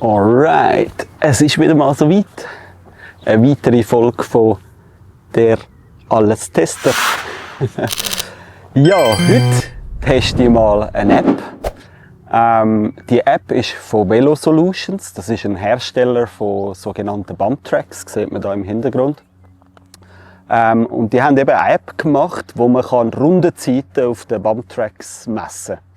Alright, es ist wieder mal so weit. Eine weitere Folge von der Alles Tester. Ja, heute teste ich mal eine App. Die App ist von Velo Solutions. Das ist ein Hersteller von sogenannten Bumptracks, das sieht man hier im Hintergrund. Und die haben eben eine App gemacht, wo man Rundenzeiten auf den Bumptracks messen kann.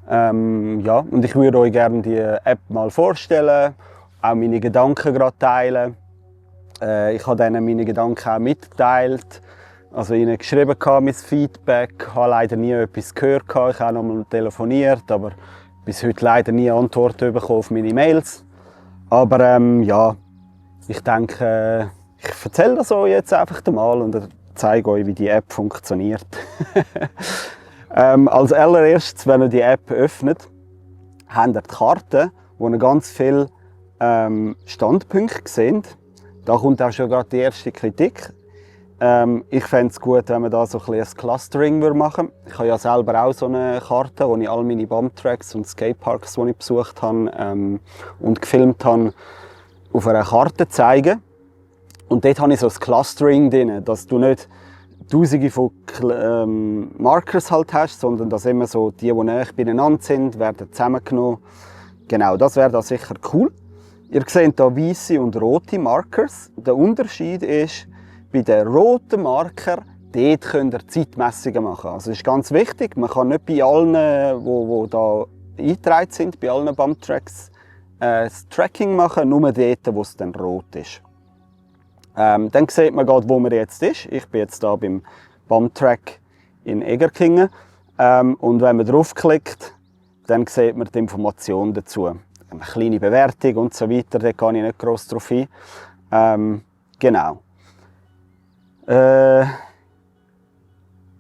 Ja, und ich würde euch gerne die App mal vorstellen, auch meine Gedanken gerade teilen. Ich habe ihnen meine Gedanken auch mitgeteilt, also ihnen geschrieben, mein Feedback. Ich habe leider nie etwas gehört, ich habe auch noch mal telefoniert, aber bis heute leider nie Antworten bekommen auf meine Mails. Aber ja, ich denke, ich erzähle das euch jetzt einfach mal und zeige euch, wie die App funktioniert. Als allererstes, wenn ihr die App öffnet, habt ihr die Karte, wo ihr ganz viele Standpunkte seht. Da kommt auch schon gerade die erste Kritik. Ich fände es gut, wenn man da so ein Clustering machen würde. Ich habe ja selber auch so eine Karte, wo ich all meine Bumptracks und Skateparks, die ich besucht habe und gefilmt habe, auf einer Karte zeige. Und dort habe ich so ein Clustering drin, dass du nicht Tausende von Markers halt hast, sondern dass immer so die näher beieinander sind, werden zusammengenommen. Genau, das wäre da sicher cool. Ihr seht hier weiße und rote Markers. Der Unterschied ist, bei den roten Marker, dort könnt ihr Zeitmessungen machen. Also das ist ganz wichtig, man kann nicht bei allen, die da eingetragen sind, bei allen Bumptracks, das Tracking machen, nur dort, wo es dann rot ist. Dann sieht man gerade, wo man jetzt ist. Ich bin jetzt hier beim Bumptrack in Egerkingen. Und wenn man draufklickt, dann sieht man die Informationen dazu. Eine kleine Bewertung und so weiter, da gehe ich nicht gross drauf ein. Genau.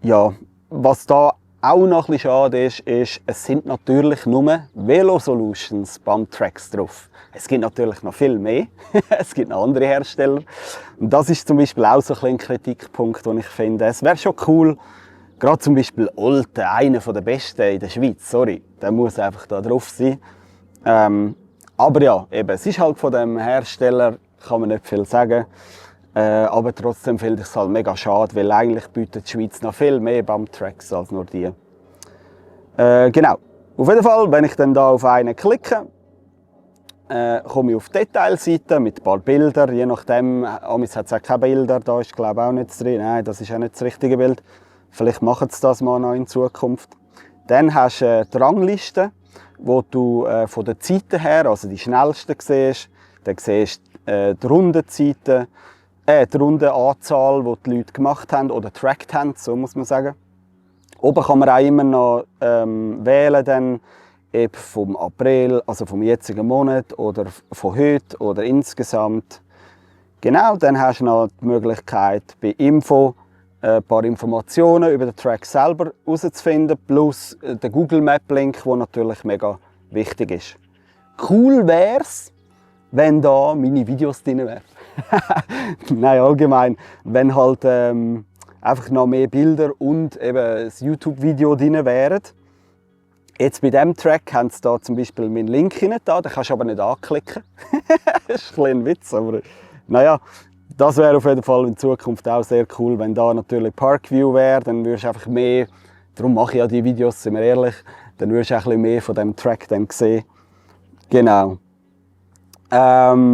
Ja, was da auch noch ein bisschen schade ist, es sind natürlich nur Velo Solutions Bumptracks drauf. Es gibt natürlich noch viel mehr. Es gibt noch andere Hersteller. Und das ist zum Beispiel auch so ein Kritikpunkt, den ich finde. Es wäre schon cool, gerade zum Beispiel Olte, einer der besten in der Schweiz, sorry, der muss einfach da drauf sein. Aber ja, eben, es ist halt von dem Hersteller, kann man nicht viel sagen. Aber trotzdem finde ich es halt mega schade, weil eigentlich bietet die Schweiz noch viel mehr Bumptracks als nur die. Genau. Auf jeden Fall, wenn ich dann da auf einen klicke, komme ich auf die Detailseite mit ein paar Bildern, je nachdem, amigs hat es auch keine Bilder, da ist glaube ich auch nichts drin, nein, das ist auch nicht das richtige Bild. Vielleicht machen sie das mal noch in Zukunft. Dann hast du die Rangliste, wo du von den Zeiten her, also die schnellsten siehst, dann siehst du die Rundenzeiten, die Rundenanzahl, die die Leute gemacht haben oder tracked haben, so muss man sagen. Oben kann man auch immer noch wählen, dann eben vom April, also vom jetzigen Monat oder von heute oder insgesamt. Genau, dann hast du noch die Möglichkeit, bei Info ein paar Informationen über den Track selber herauszufinden, plus den Google Map Link, der natürlich mega wichtig ist. Cool wäre es, wenn da meine Videos drin wären. Nein, allgemein, wenn halt einfach noch mehr Bilder und eben ein YouTube-Video drin wären. Jetzt bei diesem Track haben sie da zum Beispiel meinen Link rein, da, den kannst du aber nicht anklicken. Das ist ein Witz, aber naja, das wäre auf jeden Fall in Zukunft auch sehr cool, wenn da natürlich Parkview wäre, dann würdest du einfach mehr, darum mache ich ja die Videos, sind wir ehrlich, dann würdest du auch ein bisschen mehr von diesem Track dann sehen. Genau. Ja,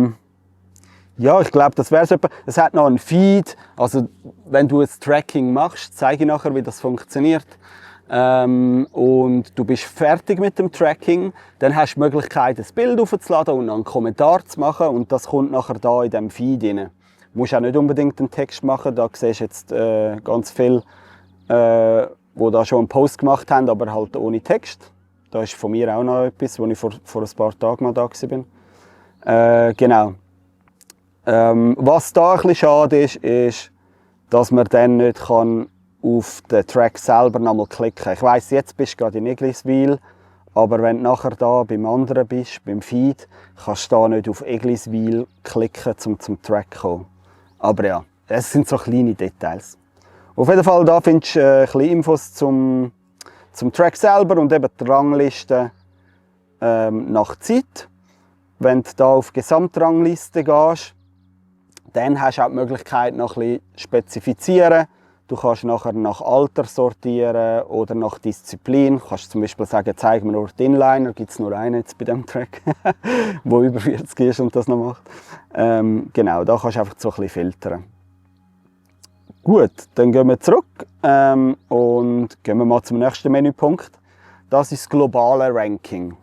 ich glaube, das wäre es. Es hat noch einen Feed, also wenn du ein Tracking machst, zeige ich nachher, wie das funktioniert. Und du bist fertig mit dem Tracking, dann hast du die Möglichkeit, ein Bild aufzuladen und einen Kommentar zu machen und das kommt nachher da in diesem Feed rein. Du musst auch nicht unbedingt einen Text machen, da siehst du jetzt ganz viele, die da schon einen Post gemacht haben, aber halt ohne Text. Da ist von mir auch noch etwas, wo ich vor ein paar Tagen mal da war. Genau. Was da ein bisschen schade ist, dass man dann nicht auf den Track selber nochmal klicken kann. Ich weiss, jetzt bist du gerade in Egliswil, aber wenn du nachher da beim anderen bist, beim Feed, kannst du da nicht auf Egliswil klicken, um zum Track zu kommen. Aber ja, es sind so kleine Details. Auf jeden Fall, da findest du ein bisschen Infos zum Track selber und eben die Rangliste nach Zeit. Wenn du da auf Gesamtrangliste gehst, dann hast du auch die Möglichkeit, noch ein bisschen zu spezifizieren. Du kannst nachher nach Alter sortieren oder nach Disziplin. Du kannst zum Beispiel sagen, zeig mir nur die Inliner, gibt es nur einen jetzt bei diesem Track, der über 40 ist und das noch macht. Genau, da kannst du einfach so ein bisschen filtern. Gut, dann gehen wir zurück und gehen wir mal zum nächsten Menüpunkt. Das ist das globale Ranking.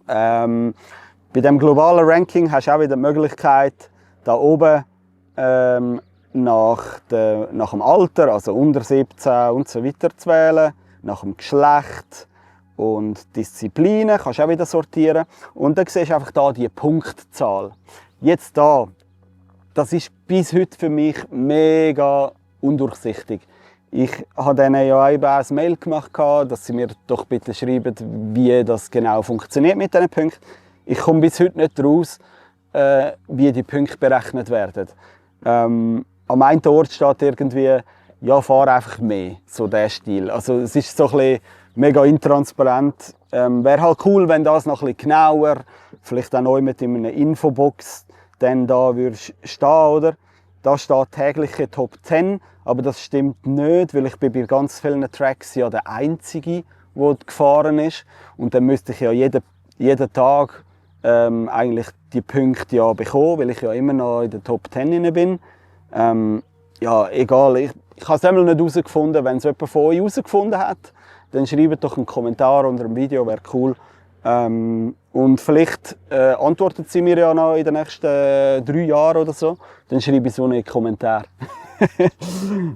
Bei dem globalen Ranking hast du auch wieder die Möglichkeit, da oben nach dem Alter, also unter 17 und so weiter zu wählen, nach dem Geschlecht und Disziplinen kannst du auch wieder sortieren. Und dann siehst du einfach da die Punktzahl. Jetzt da, das ist bis heute für mich mega undurchsichtig. Ich habe denen ja eben ein Mail gemacht, dass sie mir doch bitte schreiben, wie das genau funktioniert mit diesen Punkten. Ich komme bis heute nicht raus, wie die Punkte berechnet werden. Am einen Ort steht irgendwie, ja, fahr einfach mehr, so der Stil. Also es ist so ein bisschen mega intransparent. Wäre halt cool, wenn das noch ein bisschen genauer, vielleicht auch neu mit in einer Infobox, dann da würde stehen, oder? Da steht tägliche Top 10, aber das stimmt nicht, weil ich bin bei ganz vielen Tracks ja der Einzige, der gefahren ist. Und dann müsste ich ja jeden Tag eigentlich die Punkte ja bekommen, weil ich ja immer noch in der Top 10 bin. Ja, egal, ich habe es immer nicht herausgefunden. Wenn es jemand von euch herausgefunden hat, dann schreibt doch einen Kommentar unter dem Video, wäre cool. Und vielleicht antwortet sie mir ja noch in den nächsten 3 Jahren oder so. Dann schreibe ich so einen Kommentar.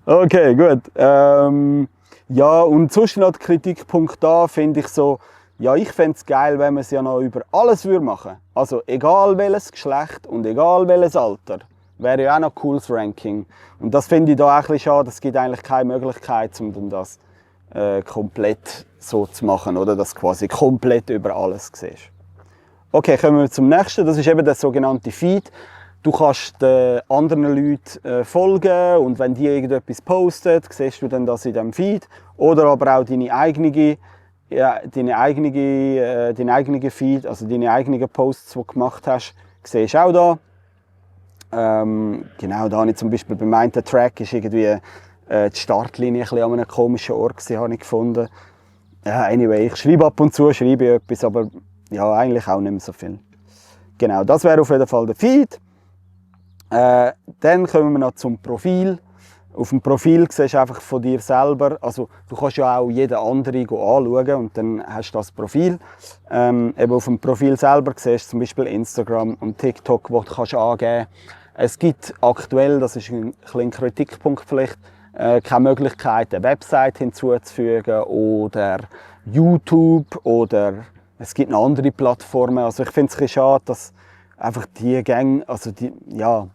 Okay, gut. Ja, und sonst noch der Kritikpunkt da finde ich so, ja, ich fände es geil, wenn man es ja noch über alles machen würde. Also egal welches Geschlecht und egal welches Alter. Wäre ja auch noch ein cooles Ranking. Und das finde ich da auch ein bisschen schade. Es gibt eigentlich keine Möglichkeit, um das komplett so zu machen, oder? Dass du quasi komplett über alles siehst. Okay, kommen wir zum nächsten. Das ist eben der sogenannte Feed. Du kannst den anderen Leuten folgen und wenn die irgendetwas posten, siehst du dann das in diesem Feed. Oder aber auch deine eigene Feed, also deine eigenen Posts, die du gemacht hast, siehst du auch da. Genau, da habe ich zum Beispiel bei meinem Track ist irgendwie die Startlinie ein an einem komischen Ort gewesen, habe ich gefunden. Ja, anyway, ich schreibe ab und zu etwas, aber ja, eigentlich auch nicht mehr so viel. Genau, das wäre auf jeden Fall der Feed. Dann kommen wir noch zum Profil. Auf dem Profil siehst du einfach von dir selber, also du kannst ja auch jeden anderen anschauen und dann hast du das Profil. Eben auf dem Profil selber siehst du zum Beispiel Instagram und TikTok, wo du kannst angeben. Es gibt aktuell, das ist ein kleiner Kritikpunkt vielleicht, keine Möglichkeit, eine Website hinzuzufügen oder YouTube oder es gibt noch andere Plattformen. Also ich finde es ein bisschen schade, dass einfach die Gänge, also ja,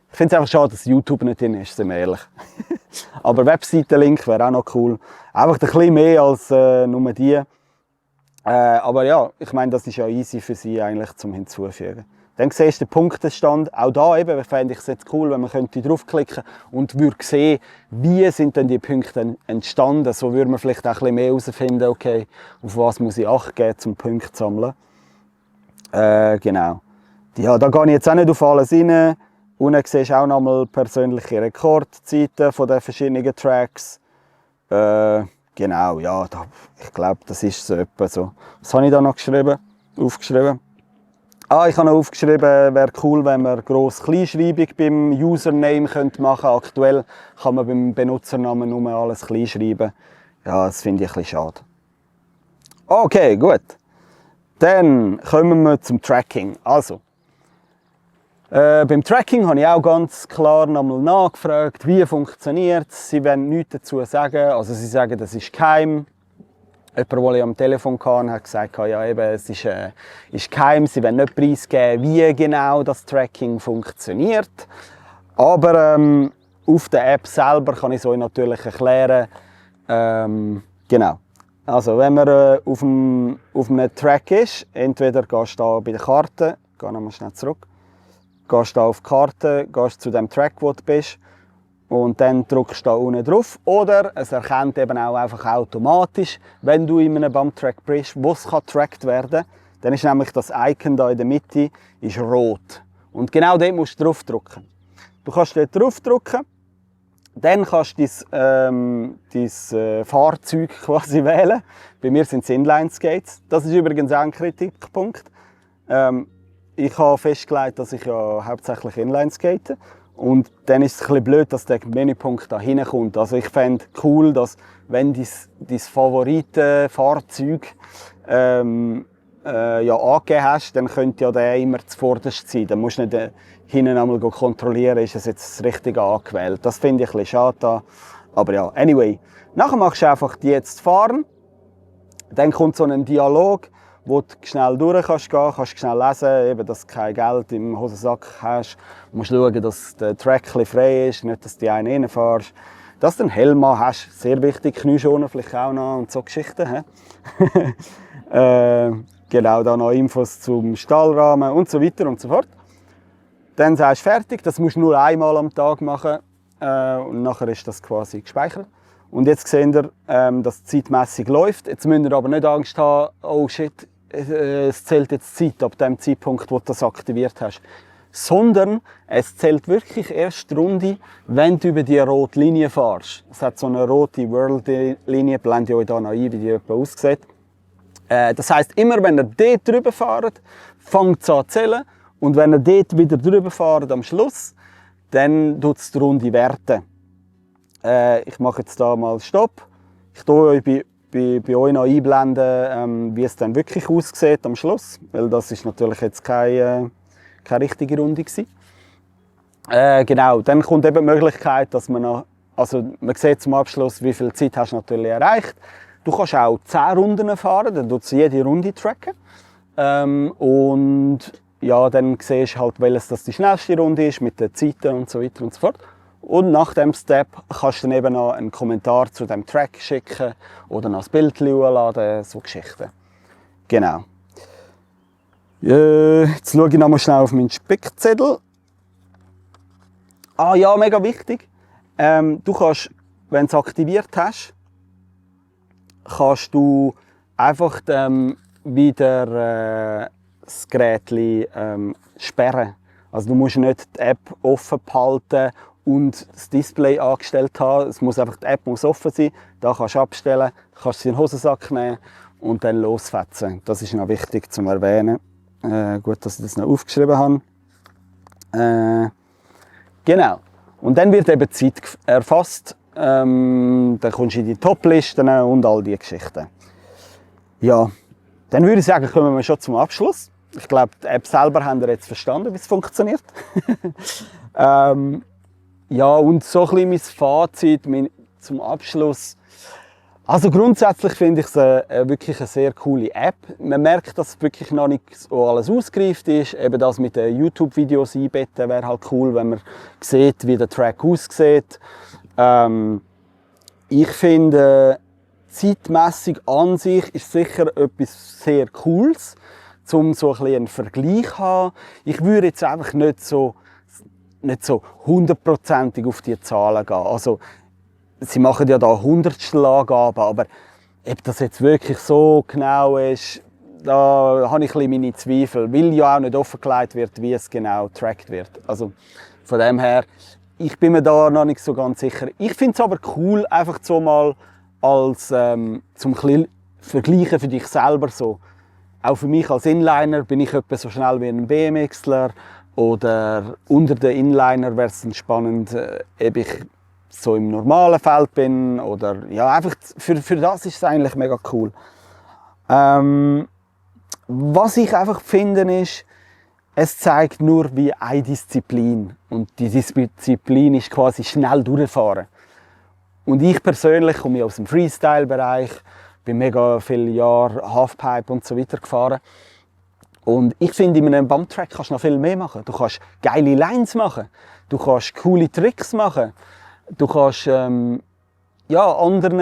ich finde es einfach schade, dass YouTube nicht drin ist, sind wir ehrlich. Aber Webseitenlink wäre auch noch cool. Einfach ein bisschen mehr als nur die. Aber ja, ich meine, das ist ja easy für sie eigentlich zum Hinzufügen. Dann siehst du den Punktestand. Auch da eben fände ich es jetzt cool, wenn man draufklicken könnte und würde sehen, wie sind denn die Punkte entstanden. So würde man vielleicht auch ein bisschen mehr herausfinden, okay, auf was muss ich Acht geben, um Punkte zu sammeln. Genau. Ja, da gehe ich jetzt auch nicht auf alles rein. Unten siehst du auch nochmal persönliche Rekordzeiten von den verschiedenen Tracks. Genau, ja, ich glaube, das ist so etwa so. Was habe ich da noch aufgeschrieben? Ich habe noch aufgeschrieben, wäre cool, wenn man Gross-Kleinschreibung beim Username machen könnte. Aktuell kann man beim Benutzernamen nur alles klein schreiben. Ja, das finde ich ein bisschen schade. Okay, gut. Dann kommen wir zum Tracking. Also, beim Tracking habe ich auch ganz klar nochmal nachgefragt, wie funktioniert es. Sie wollen nichts dazu sagen. Also sie sagen, das ist geheim. Jemand, der ich am Telefon hatte, hat gesagt, ja, eben, es ist geheim. Sie wollen nicht preisgeben, wie genau das Tracking funktioniert. Aber auf der App selber kann ich es euch natürlich erklären. Genau. Also wenn man auf einem Track ist, entweder gehst du da bei der Karte, geh nochmal schnell zurück, gehst du auf die Karte, gehst zu dem Track, wo du bist und dann drückst du da unten drauf. Oder es erkennt eben auch einfach automatisch, wenn du in einem Bump-Track bist, wo es getrackt werden kann, dann ist nämlich das Icon da in der Mitte ist rot. Und genau dort musst du draufdrücken. Du kannst dort draufdrücken, dann kannst du dein Fahrzeug quasi wählen. Bei mir sind es Inline-Skates. Das ist übrigens auch ein Kritikpunkt. Ich habe festgelegt, dass ich ja hauptsächlich Inline skate. Und dann ist es ein bisschen blöd, dass der Menüpunkt da hinkommt. Also ich fände cool, dass wenn dein Favoritenfahrzeug angegeben hast, dann könnte ja der immer zuvorderst sein. Dann musst du nicht hinten einmal kontrollieren, ist es jetzt das Richtige angewählt. Das finde ich ein bisschen schade. Aber ja, anyway. Nachher machst du einfach die jetzt fahren. Dann kommt so ein Dialog, wo du schnell durch kannst gehen, kannst schnell lesen, eben, dass du kein Geld im Hosensack hast. Du musst schauen, dass der Track frei ist, nicht, dass du einen reinfährst. Dass du einen Helm hast, sehr wichtig, Knieschoner vielleicht auch noch und so Geschichten. Genau, da noch Infos zum Stahlrahmen und so weiter und so fort. Dann sagst du fertig, das musst du nur einmal am Tag machen und nachher ist das quasi gespeichert. Und jetzt seht ihr, dass es zeitmässig läuft. Jetzt müsst ihr aber nicht Angst haben, oh shit, es zählt jetzt Zeit ab dem Zeitpunkt, wo du das aktiviert hast. Sondern es zählt wirklich erst die Runde, wenn du über die rote Linie fährst. Es hat so eine rote World-Linie, blende ich euch hier noch ein, wie die etwa aussieht. Das heisst, immer wenn ihr dort drüber fahrt, fängt es an zu zählen. Und wenn ihr dort wieder drüber fahrt am Schluss, dann tut es die Runde werten. Ich mache jetzt hier mal Stopp. Ich tue euch bei euch noch einblenden, wie es dann wirklich aussieht am Schluss. Weil das ist natürlich jetzt keine richtige Runde gewesen. Genau, dann kommt eben die Möglichkeit, dass man noch, also man sieht zum Abschluss, wie viel Zeit hast du natürlich erreicht. Du kannst auch 10 Runden fahren, dann tut sie jede Runde tracken. Und ja, dann siehst du halt, welches das die schnellste Runde ist, mit den Zeiten und so weiter und so fort. Und nach dem Step kannst du dann eben noch einen Kommentar zu dem Track schicken oder noch ein Bild hochladen, so Geschichten. Genau. Jetzt schaue ich noch mal schnell auf meinen Spickzettel. Ah ja, mega wichtig. Du kannst, wenn du es aktiviert hast, kannst du einfach wieder das Gerät sperren. Also du musst nicht die App offen behalten und das Display angestellt haben. Es muss einfach, die App muss offen sein. Da kannst du abstellen, kannst sie in den Hosensack nehmen und dann losfetzen. Das ist noch wichtig zu erwähnen. Gut, dass ich das noch aufgeschrieben habe. Genau. Und dann wird eben die Zeit erfasst. Dann kommst du in die Top-Listen und all diese Geschichten. Ja, dann würde ich sagen, kommen wir schon zum Abschluss. Ich glaube, die App selber haben wir jetzt verstanden, wie es funktioniert. Ja, und so ein bisschen mein Fazit zum Abschluss. Also grundsätzlich finde ich es wirklich eine sehr coole App. Man merkt, dass es wirklich noch nicht so alles ausgereift ist. Eben das mit den YouTube-Videos einbetten wäre halt cool, wenn man sieht, wie der Track aussieht. Ich finde, zeitmässig an sich ist sicher etwas sehr Cooles, um so ein bisschen einen Vergleich zu haben. Ich würde jetzt einfach nicht so 100%ig auf die Zahlen gehen. Also, sie machen ja da Hundertstelangaben, aber ob das jetzt wirklich so genau ist, da habe ich ein bisschen meine Zweifel, weil ja auch nicht offengelegt wird, wie es genau getrackt wird. Also von dem her, ich bin mir da noch nicht so ganz sicher. Ich finde es aber cool, einfach so mal als zum Vergleichen für dich selber so. Auch für mich als Inliner bin ich etwa so schnell wie ein BMXler oder unter den Inliner wäre es spannend, ob ich so im normalen Feld bin oder ja, einfach für das ist es eigentlich mega cool. Was ich einfach finde ist, es zeigt nur wie eine Disziplin und die Disziplin ist quasi schnell durchfahren. Und ich persönlich komme aus dem Freestyle-Bereich, bin mega viele Jahre Halfpipe und so weiter gefahren. Und ich finde, in einem Bumptrack kannst du noch viel mehr machen. Du kannst geile Lines machen, du kannst coole Tricks machen. Du kannst, anderen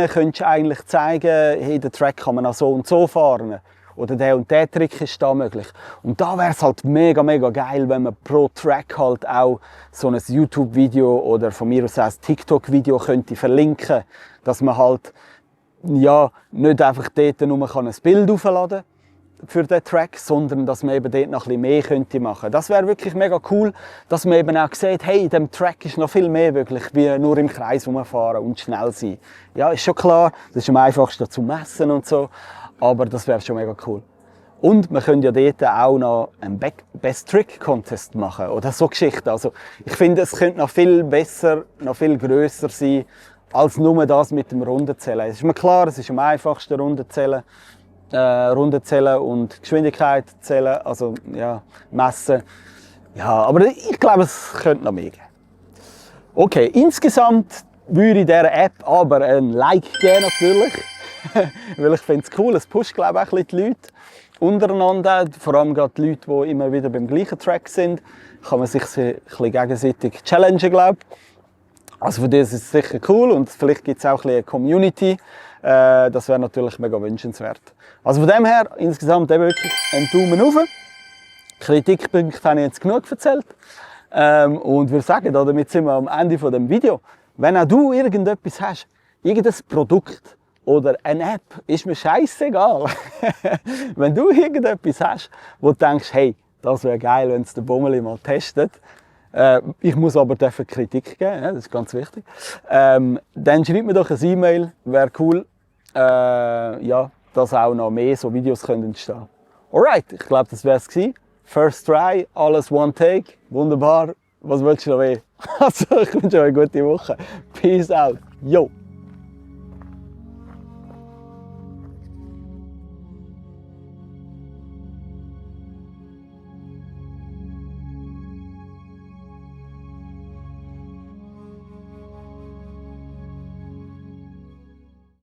könntest du eigentlich zeigen, hey, den Track kann man auch so und so fahren. Oder der und der Trick ist da möglich. Und da wäre es halt mega, mega geil, wenn man pro Track halt auch so ein YouTube-Video oder von mir aus ein TikTok-Video könnte verlinken. Dass man halt, ja, nicht einfach dort nur ein Bild aufladen für den Track, sondern dass man eben dort noch ein bisschen mehr könnte machen. Das wäre wirklich mega cool, dass man eben auch sieht, hey, in diesem Track ist noch viel mehr möglich, wie nur im Kreis rumfahren und schnell sein. Ja, ist schon klar, das ist am einfachsten zu messen und so, aber das wäre schon mega cool. Und man könnte ja dort auch noch einen Best Trick Contest machen oder so Geschichten. Also ich finde, es könnte noch viel besser, noch viel grösser sein, als nur das mit dem Rundenzählen. Es ist mir klar, es ist am einfachsten Rundenzählen und Geschwindigkeit zählen, also ja, messen. Ja, aber ich glaube, es könnte noch mehr geben. Okay, insgesamt würde ich dieser App aber ein Like geben natürlich, weil ich finde es cool, es pusht glaube ich auch ein bisschen die Leute untereinander, vor allem gerade die Leute, die immer wieder beim gleichen Track sind, kann man sich ein bisschen gegenseitig challengen, glaube ich. Also für das ist es sicher cool und vielleicht gibt es auch ein bisschen eine Community. Das wäre natürlich mega wünschenswert. Also von dem her insgesamt eben wirklich einen Daumen rauf. Kritikpunkte habe ich jetzt genug erzählt. Und würde sagen, damit sind wir am Ende von dem Video. Wenn auch du irgendetwas hast, irgendein Produkt oder eine App, ist mir scheißegal. Wenn du irgendetwas hast, wo du denkst, hey, das wäre geil, wenn es der Bummeli mal testet. Ich muss aber dafür Kritik geben, ja, das ist ganz wichtig. Dann schreib mir doch eine E-Mail, wäre cool, ja, dass auch noch mehr so Videos können entstehen. Alright, ich glaube, das wäre es gewesen. First try, alles one take, wunderbar. Was willst du noch mehr? Also, ich wünsche euch eine gute Woche. Peace out. Yo!